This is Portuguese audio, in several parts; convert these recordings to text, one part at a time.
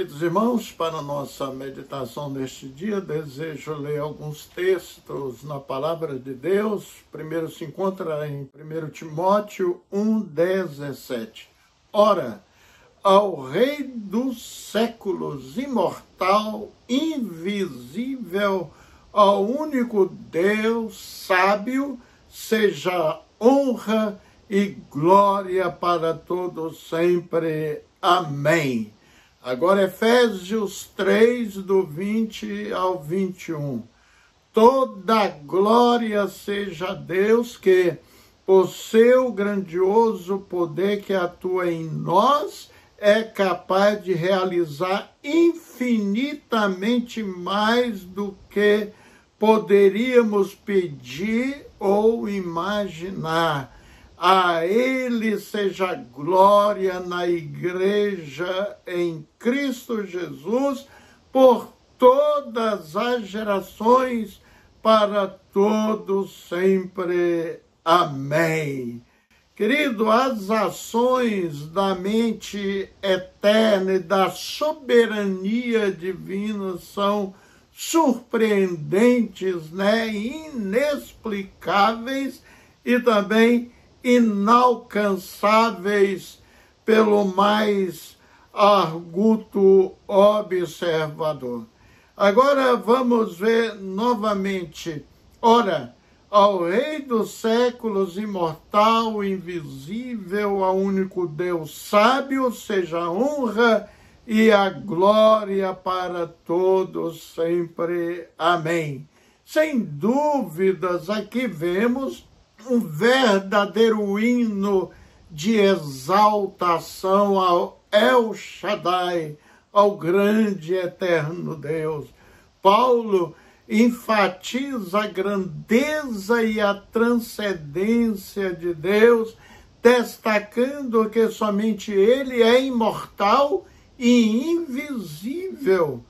Queridos irmãos, para a nossa meditação neste dia, desejo ler alguns textos na Palavra de Deus. Primeiro se encontra em 1 Timóteo 1,17. Ora, ao Rei dos séculos, imortal, invisível, ao único Deus sábio, seja honra e glória para todos sempre. Amém. Agora, Efésios 3, do 20 ao 21. Toda glória seja a Deus que, por seu grandioso poder que atua em nós, é capaz de realizar infinitamente mais do que poderíamos pedir ou imaginar. A Ele seja glória na Igreja em Cristo Jesus, por todas as gerações, para todos sempre. Amém. Querido, as ações da mente eterna e da soberania divina são surpreendentes, inexplicáveis e também inalcançáveis pelo mais arguto observador. Agora vamos ver novamente. Ora, ao Rei dos séculos, imortal, invisível, ao único Deus sábio, seja a honra e a glória para todos sempre. Amém. Sem dúvidas, aqui vemos um verdadeiro hino de exaltação ao El Shaddai, ao grande e eterno Deus. Paulo enfatiza a grandeza e a transcendência de Deus, destacando que somente Ele é imortal e invisível.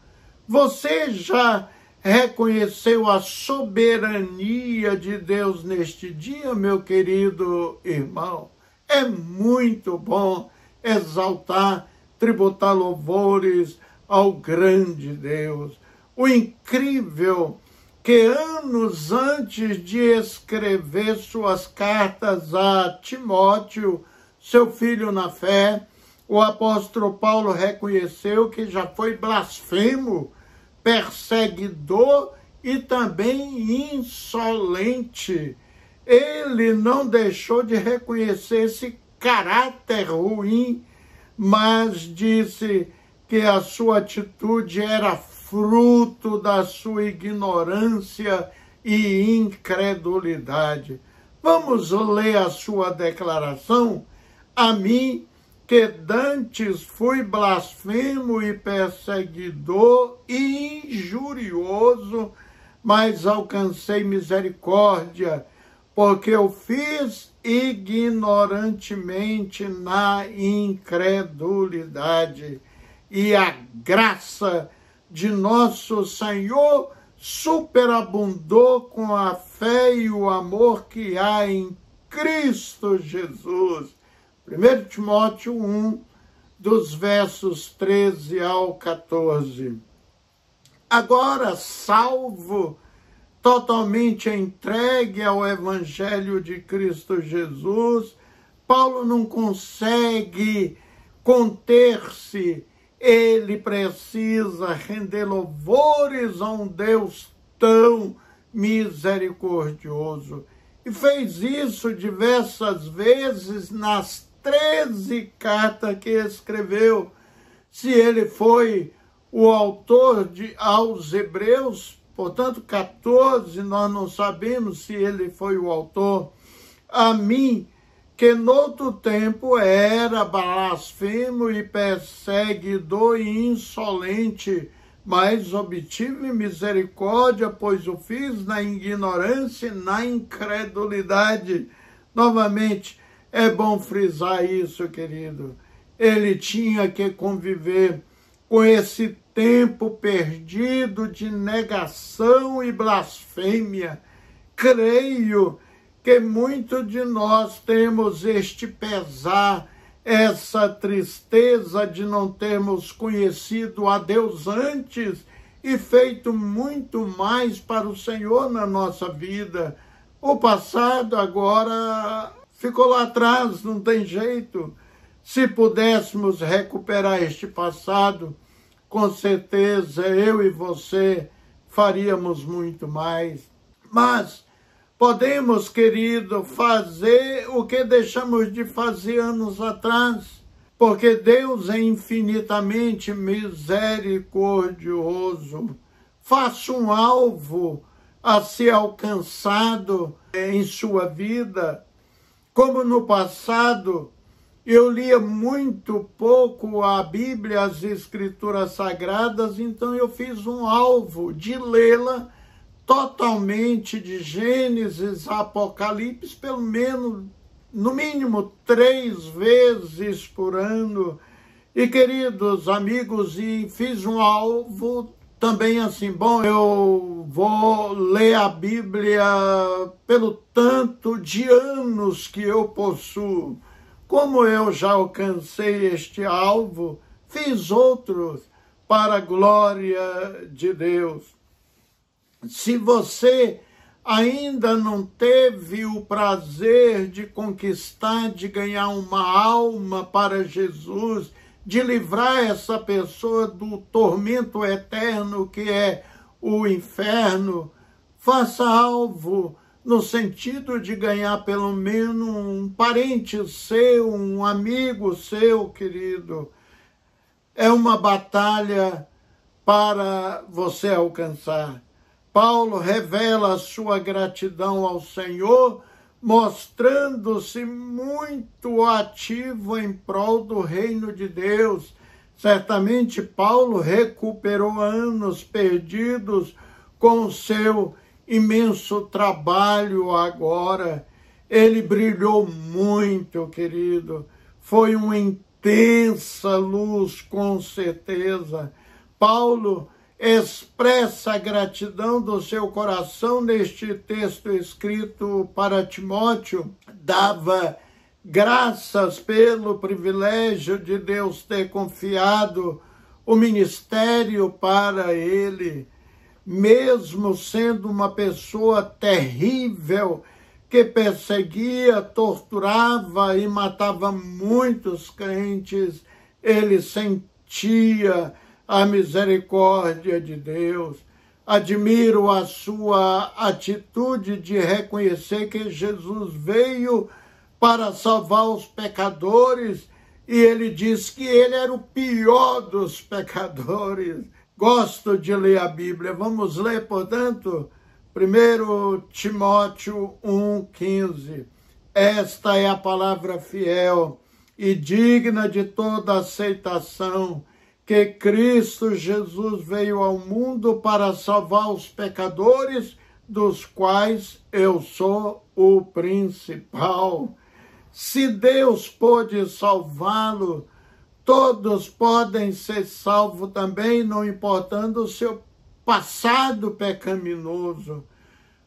Você já reconheceu a soberania de Deus neste dia, meu querido irmão? É muito bom exaltar, tributar louvores ao grande Deus. O incrível que anos antes de escrever suas cartas a Timóteo, seu filho na fé, o apóstolo Paulo reconheceu que já foi blasfemo, perseguidor e também insolente. Ele não deixou de reconhecer esse caráter ruim, mas disse que a sua atitude era fruto da sua ignorância e incredulidade. Vamos ler a sua declaração? A mim, que dantes fui blasfemo e perseguidor e injurioso, mas alcancei misericórdia, porque eu fiz ignorantemente na incredulidade. E a graça de nosso Senhor superabundou com a fé e o amor que há em Cristo Jesus. 1 Timóteo 1, dos versos 13 ao 14. Agora, salvo, totalmente entregue ao Evangelho de Cristo Jesus, Paulo não consegue conter-se. Ele precisa render louvores a um Deus tão misericordioso. E fez isso diversas vezes nas 13 cartas que escreveu. Se ele foi o autor aos Hebreus, portanto 14, nós não sabemos se ele foi o autor. A mim, que noutro tempo era blasfemo e perseguidor e insolente, mas obtive misericórdia, pois o fiz na ignorância e na incredulidade. Novamente, é bom frisar isso, querido. Ele tinha que conviver com esse tempo perdido de negação e blasfêmia. Creio que muito de nós temos este pesar essa tristeza de não termos conhecido a Deus antes e feito muito mais para o Senhor na nossa vida. O passado agora ficou lá atrás, não tem jeito. Se pudéssemos recuperar este passado, com certeza eu e você faríamos muito mais. Mas podemos, querido, fazer o que deixamos de fazer anos atrás, porque Deus é infinitamente misericordioso. Faça um alvo a ser alcançado em sua vida. Como no passado, eu lia muito pouco a Bíblia, as Escrituras Sagradas, então eu fiz um alvo de lê-la totalmente, de Gênesis a Apocalipse, pelo menos, no mínimo 3 vezes por ano. E, queridos amigos, e fiz um alvo também assim, bom, eu vou ler a Bíblia pelo tanto de anos que eu possuo. Como eu já alcancei este alvo, fiz outros para a glória de Deus. Se você ainda não teve o prazer de conquistar, de ganhar uma alma para Jesus, de livrar essa pessoa do tormento eterno que é o inferno, faça alvo no sentido de ganhar pelo menos um parente seu, um amigo seu, querido. É uma batalha para você alcançar. Paulo revela a sua gratidão ao Senhor, mostrando-se muito ativo em prol do reino de Deus. Certamente Paulo recuperou anos perdidos com o seu imenso trabalho agora. Ele brilhou muito, querido. Foi uma intensa luz, com certeza. Paulo expressa a gratidão do seu coração neste texto escrito para Timóteo. Dava graças pelo privilégio de Deus ter confiado o ministério para ele, mesmo sendo uma pessoa terrível que perseguia, torturava e matava muitos crentes. Ele sentia a misericórdia de Deus. Admiro a sua atitude de reconhecer que Jesus veio para salvar os pecadores e ele diz que ele era o pior dos pecadores. Gosto de ler a Bíblia. Vamos ler, portanto, 1 Timóteo 1,15. Esta é a palavra fiel e digna de toda aceitação, que Cristo Jesus veio ao mundo para salvar os pecadores, dos quais eu sou o principal. Se Deus pôde salvá-lo, todos podem ser salvos também, não importando o seu passado pecaminoso.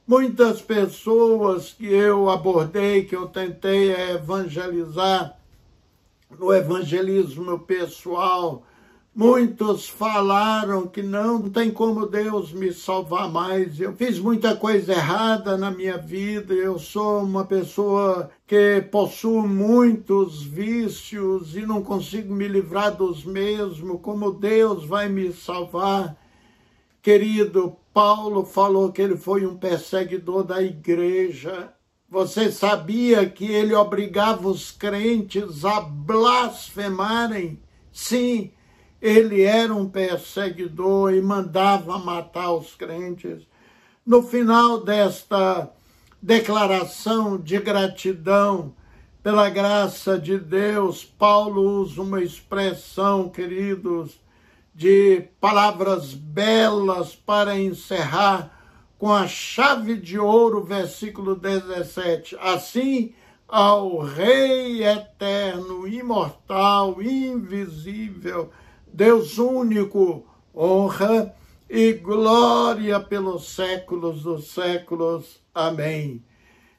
Muitas pessoas que eu abordei, que eu tentei evangelizar, no evangelismo pessoal, muitos falaram que não tem como Deus me salvar mais. Eu fiz muita coisa errada na minha vida. Eu sou uma pessoa que possui muitos vícios e não consigo me livrar dos mesmos. Como Deus vai me salvar? Querido, Paulo falou que ele foi um perseguidor da igreja. Você sabia que ele obrigava os crentes a blasfemarem? Sim, ele era um perseguidor e mandava matar os crentes. No final desta declaração de gratidão pela graça de Deus, Paulo usa uma expressão, queridos, de palavras belas para encerrar com a chave de ouro, versículo 17. Assim, ao Rei eterno, imortal, invisível, Deus único, honra e glória pelos séculos dos séculos. Amém.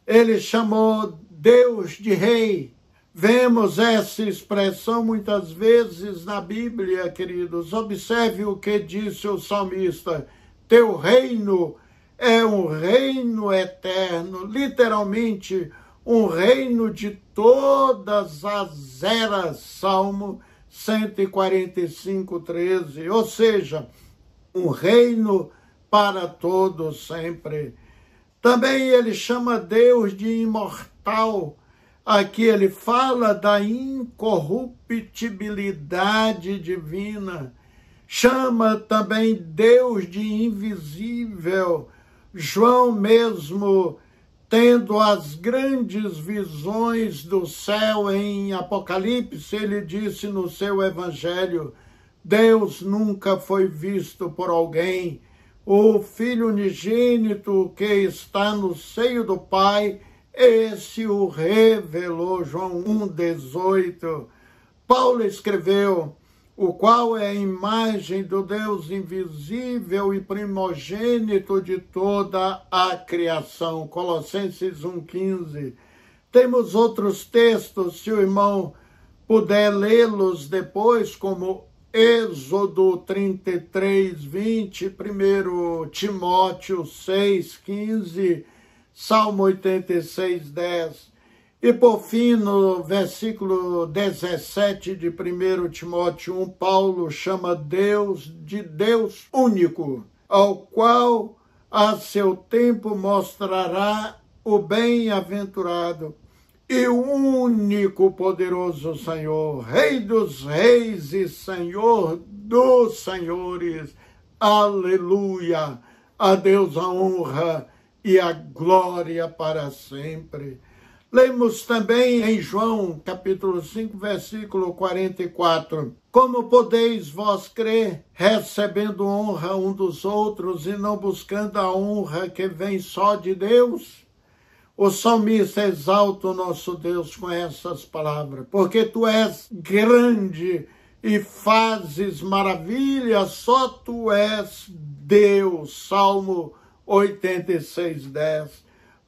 Ele chamou Deus de Rei, Vemos essa expressão muitas vezes na Bíblia, queridos. Observe o que disse o salmista: teu reino é um reino eterno, literalmente um reino de todas as eras, Salmo 145:13, ou seja, um reino para todos sempre. Também ele chama Deus de imortal. Aqui ele fala da incorruptibilidade divina. Chama também Deus de invisível. João mesmo, tendo as grandes visões do céu em Apocalipse, ele disse no seu evangelho: Deus nunca foi visto por alguém. O Filho unigênito que está no seio do Pai, esse o revelou. João 1,18. Paulo escreveu: o qual é a imagem do Deus invisível e primogênito de toda a criação. Colossenses 1,15. Temos outros textos, se o irmão puder lê-los depois, como Êxodo 33:20, 1 Timóteo 6:15, Salmo 86:10. E por fim, no versículo 17 de 1 Timóteo 1, Paulo chama Deus de Deus único, ao qual a seu tempo mostrará o bem-aventurado e o único poderoso Senhor, Rei dos reis e Senhor dos senhores. Aleluia! A Deus a honra e a glória para sempre. Lemos também em João, capítulo 5, versículo 44. Como podeis vós crer, recebendo honra um dos outros e não buscando a honra que vem só de Deus? O salmista exalta o nosso Deus com essas palavras: porque tu és grande e fazes maravilhas, só tu és Deus. Salmo 86:10.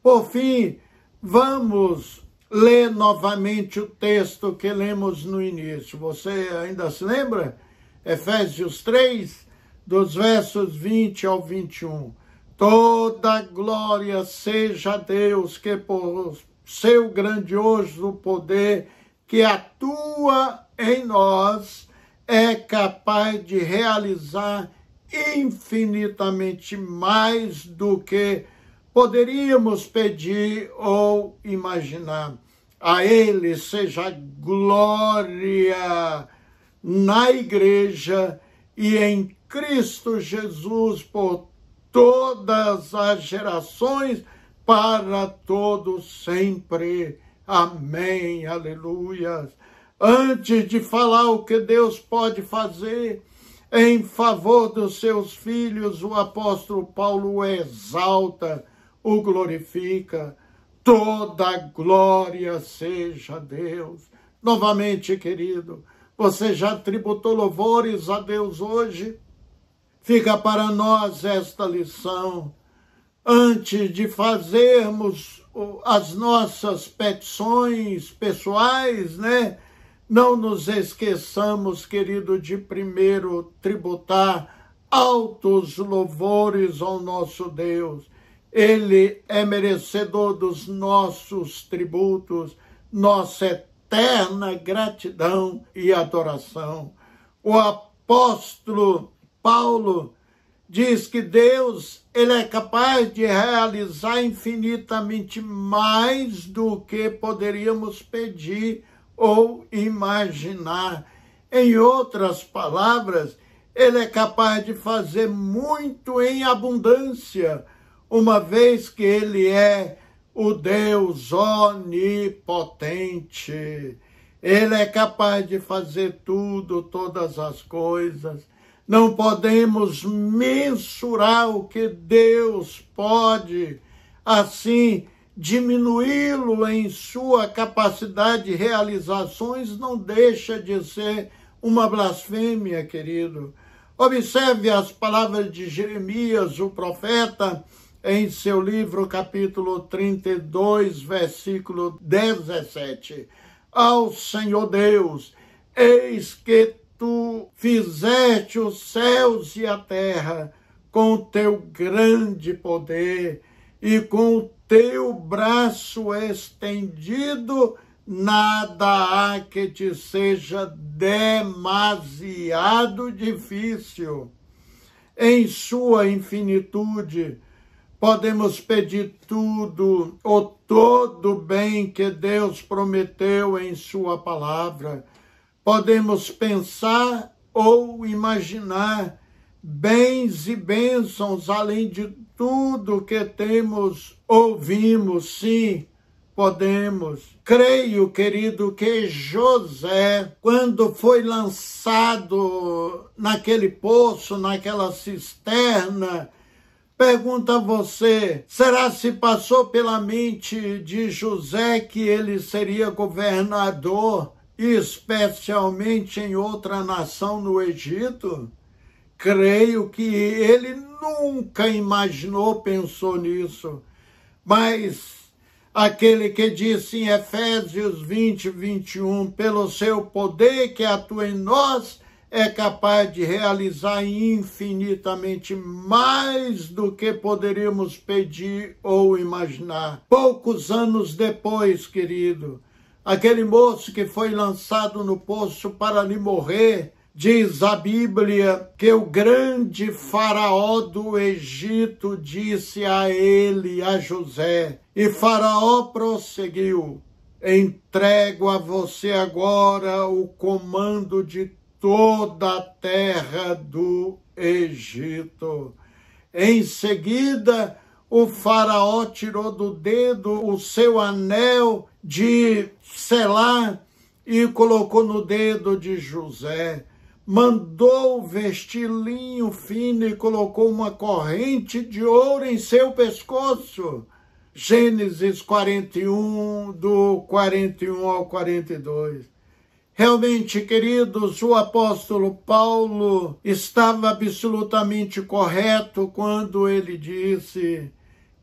Por fim, vamos ler novamente o texto que lemos no início. Você ainda se lembra? Efésios 3, dos versos 20 ao 21. Toda glória seja a Deus, que por seu grandioso poder que atua em nós, é capaz de realizar infinitamente mais do que poderíamos pedir ou imaginar. A Ele seja glória na Igreja e em Cristo Jesus por todas as gerações, para todos sempre. Amém. Aleluia. Antes de falar o que Deus pode fazer em favor dos seus filhos, o apóstolo Paulo o exalta, o glorifica. Toda glória seja a Deus. Novamente, querido, você já tributou louvores a Deus hoje? Fica para nós esta lição. Antes de fazermos as nossas petições pessoais, não nos esqueçamos, querido, de primeiro tributar altos louvores ao nosso Deus. Ele é merecedor dos nossos tributos, nossa eterna gratidão e adoração. O apóstolo Paulo diz que Deus, ele é capaz de realizar infinitamente mais do que poderíamos pedir ou imaginar. Em outras palavras, ele é capaz de fazer muito em abundância, uma vez que ele é o Deus onipotente. Ele é capaz de fazer tudo, todas as coisas. Não podemos mensurar o que Deus pode, assim, diminuí-lo em sua capacidade de realizações não deixa de ser uma blasfêmia, querido. Observe as palavras de Jeremias, o profeta, em seu livro, capítulo 32, versículo 17. ao Senhor Deus: eis que tu fizeste os céus e a terra com o teu grande poder e com o teu braço estendido, nada há que te seja demasiado difícil. Em sua infinitude, podemos pedir tudo ou todo o bem que Deus prometeu em sua palavra. Podemos pensar ou imaginar bens e bênçãos além de tudo que ouvimos, sim, podemos. Creio, querido, que José, quando foi lançado naquele poço, naquela cisterna, pergunta a você: será se passou pela mente de José que ele seria governador, especialmente em outra nação no Egito? Creio que ele nunca imaginou, pensou nisso. Mas aquele que disse em Efésios 20, 21, pelo seu poder que atua em nós, é capaz de realizar infinitamente mais do que poderíamos pedir ou imaginar. Poucos anos depois, querido, aquele moço que foi lançado no poço para ali morrer, diz a Bíblia que o grande faraó do Egito disse a ele, a José, e Faraó prosseguiu: entrego a você agora o comando de toda a terra do Egito. Em seguida, o Faraó tirou do dedo o seu anel de selar e colocou no dedo de José. Mandou vestir linho fino e colocou uma corrente de ouro em seu pescoço. Gênesis 41, do 41 ao 42. Realmente, queridos, o apóstolo Paulo estava absolutamente correto quando ele disse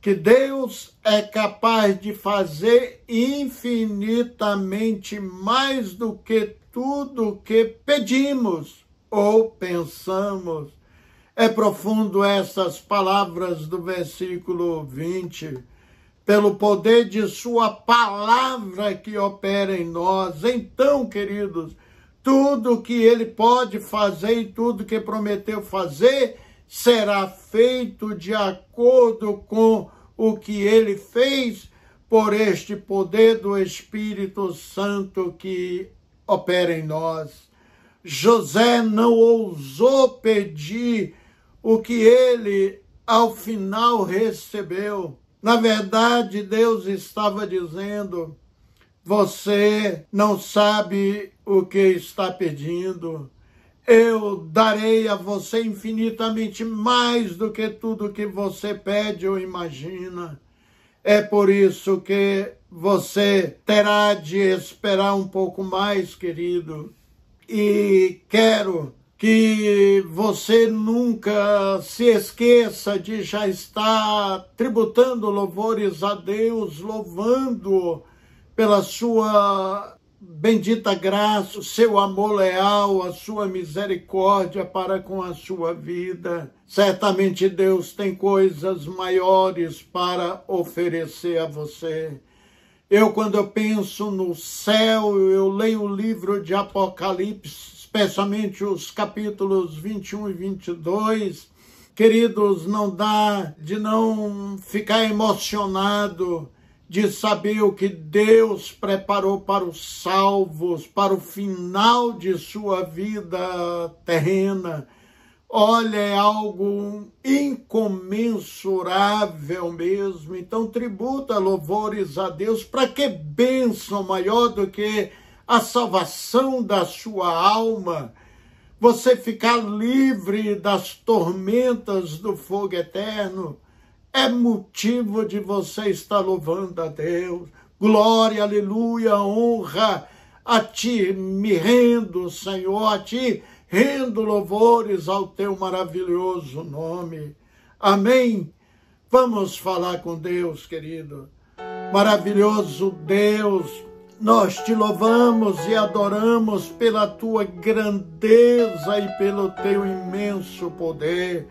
que Deus é capaz de fazer infinitamente mais do que tudo que pedimos ou pensamos. É profundo essas palavras do versículo 20. Pelo poder de sua palavra que opera em nós. Então, queridos, tudo que ele pode fazer e tudo que prometeu fazer será feito de acordo com o que ele fez por este poder do Espírito Santo que opera em nós. José não ousou pedir o que ele, ao final, recebeu. Na verdade, Deus estava dizendo: você não sabe o que está pedindo. Eu darei a você infinitamente mais do que tudo que você pede ou imagina. É por isso que você terá de esperar um pouco mais, querido. E quero que você nunca se esqueça de já estar tributando louvores a Deus, louvando pela sua bendita graça, o seu amor leal, a sua misericórdia para com a sua vida. Certamente Deus tem coisas maiores para oferecer a você. Quando eu penso no céu, eu leio o livro de Apocalipse, especialmente os capítulos 21 e 22, queridos, não dá de não ficar emocionado de saber o que Deus preparou para os salvos, para o final de sua vida terrena. Olha, é algo incomensurável mesmo. Então, tributa louvores a Deus. Para que bênção maior do que a salvação da sua alma, você ficar livre das tormentas do fogo eterno, é motivo de você estar louvando a Deus. Glória, aleluia, honra a ti, me rendo, Senhor, a ti rendo louvores ao teu maravilhoso nome. Amém? Vamos falar com Deus, querido. Maravilhoso Deus, Nós te louvamos e adoramos pela tua grandeza e pelo teu imenso poder.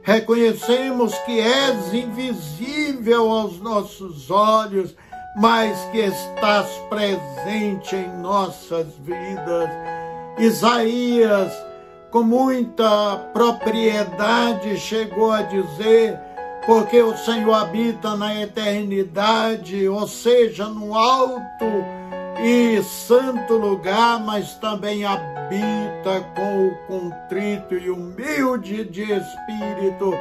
Reconhecemos que és invisível aos nossos olhos, mas que estás presente em nossas vidas. Isaías, com muita propriedade, chegou a dizer: porque o Senhor habita na eternidade, ou seja, no alto e santo lugar, mas também habita com o contrito e humilde de espírito,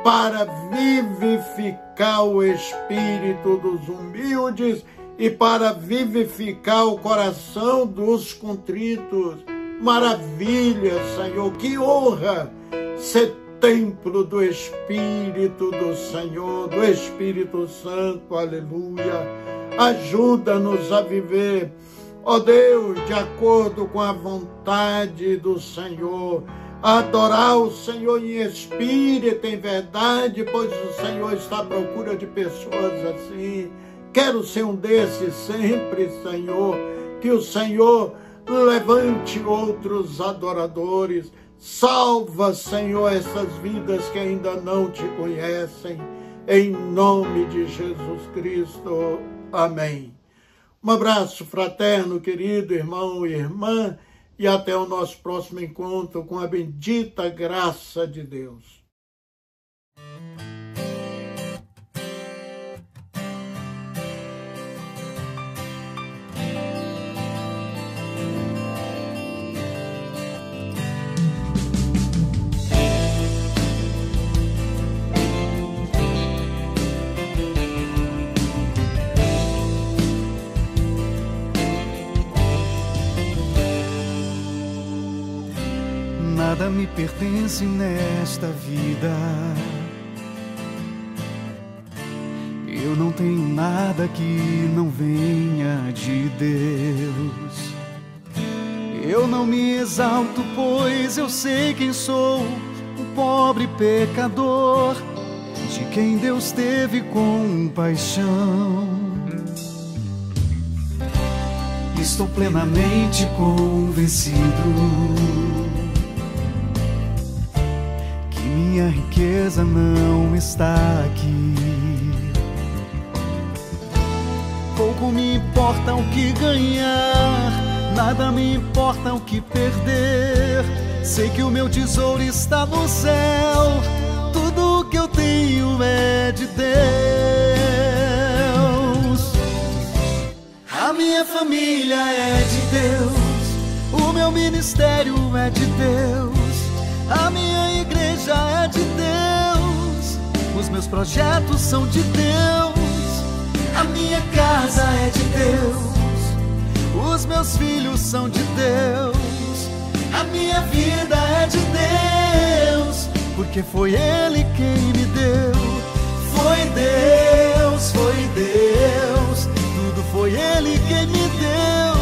para vivificar o espírito dos humildes e para vivificar o coração dos contritos. Maravilha, Senhor, que honra ser templo do Espírito do Senhor, do Espírito Santo, aleluia. Ajuda-nos a viver, ó Deus, de acordo com a vontade do Senhor, a adorar o Senhor em espírito, em verdade, pois o Senhor está à procura de pessoas assim. Quero ser um desses sempre, Senhor, que o Senhor levante outros adoradores. Salva, Senhor, essas vidas que ainda não te conhecem, em nome de Jesus Cristo. Amém. Um abraço fraterno, querido irmão e irmã, e até o nosso próximo encontro com a bendita graça de Deus. Nada me pertence nesta vida. Eu não tenho nada que não venha de Deus. Eu não me exalto, pois eu sei quem sou, um pobre pecador, de quem Deus teve compaixão. Estou plenamente convencido que minha riqueza não está aqui. Pouco me importa o que ganhar, nada me importa o que perder. Sei que o meu tesouro está no céu, tudo que eu tenho é de Deus. A minha família é de Deus, o meu ministério é de Deus, a minha igreja é de Deus, os meus projetos são de Deus, a minha casa é de Deus, os meus filhos são de Deus, a minha vida é de Deus, porque foi Ele quem me deu. Foi Deus, tudo foi Ele quem me deu.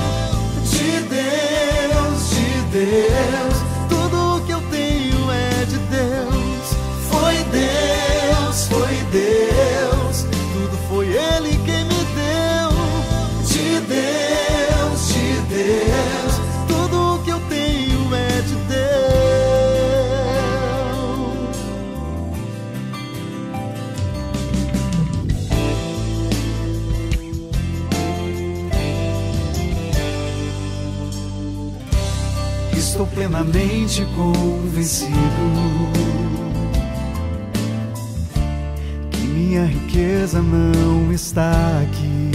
De Deus, tudo que eu tenho é de Deus. Foi Deus, tudo foi Ele quem me deu. De Deus, tudo que eu tenho é de Deus. Estou plenamente convencido que minha riqueza não está aqui.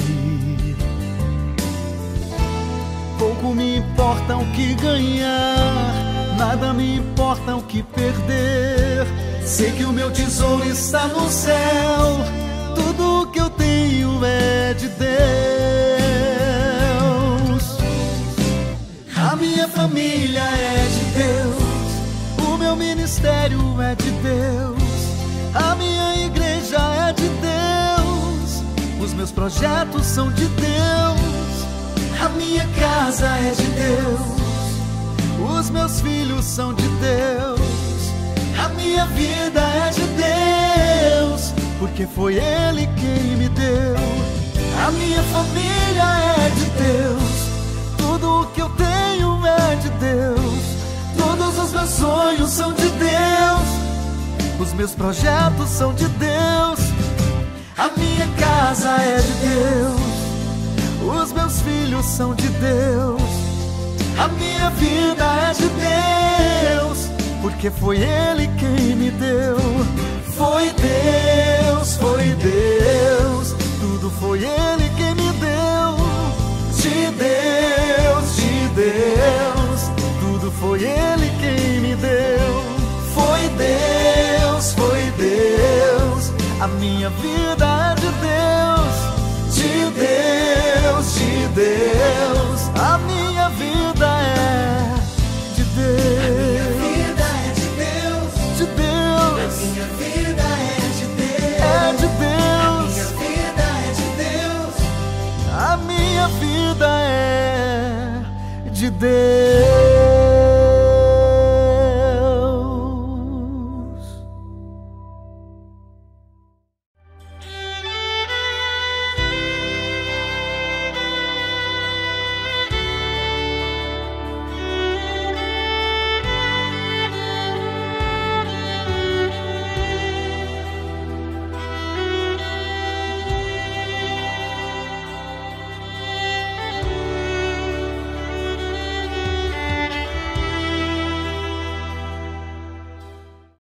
Pouco me importa o que ganhar, nada me importa o que perder. Sei que o meu tesouro está no céu, tudo que eu tenho é de Deus. A minha família é de Deus, o meu ministério é de Deus, a minha igreja é de Deus, os meus projetos são de Deus, a minha casa é de Deus, os meus filhos são de Deus, a minha vida é de Deus, porque foi Ele quem me deu. A minha família é é de Deus. Tudo o que eu tenho é de Deus. Todos os meus sonhos são de Deus. Os meus projetos são de Deus. A minha casa é de Deus. Os meus filhos são de Deus. A minha vida é de Deus, porque foi Ele quem me deu. Foi Deus, tudo foi Ele quem me deu. De Deus, tudo foi Ele quem me deu. Foi Deus, a minha vida é de Deus. De Deus, a minha vida é de Deus. A minha vida é de Deus. De Deus. A minha vida é de Deus. É de Deus. A minha vida é de Deus. A minha vida é de Deus.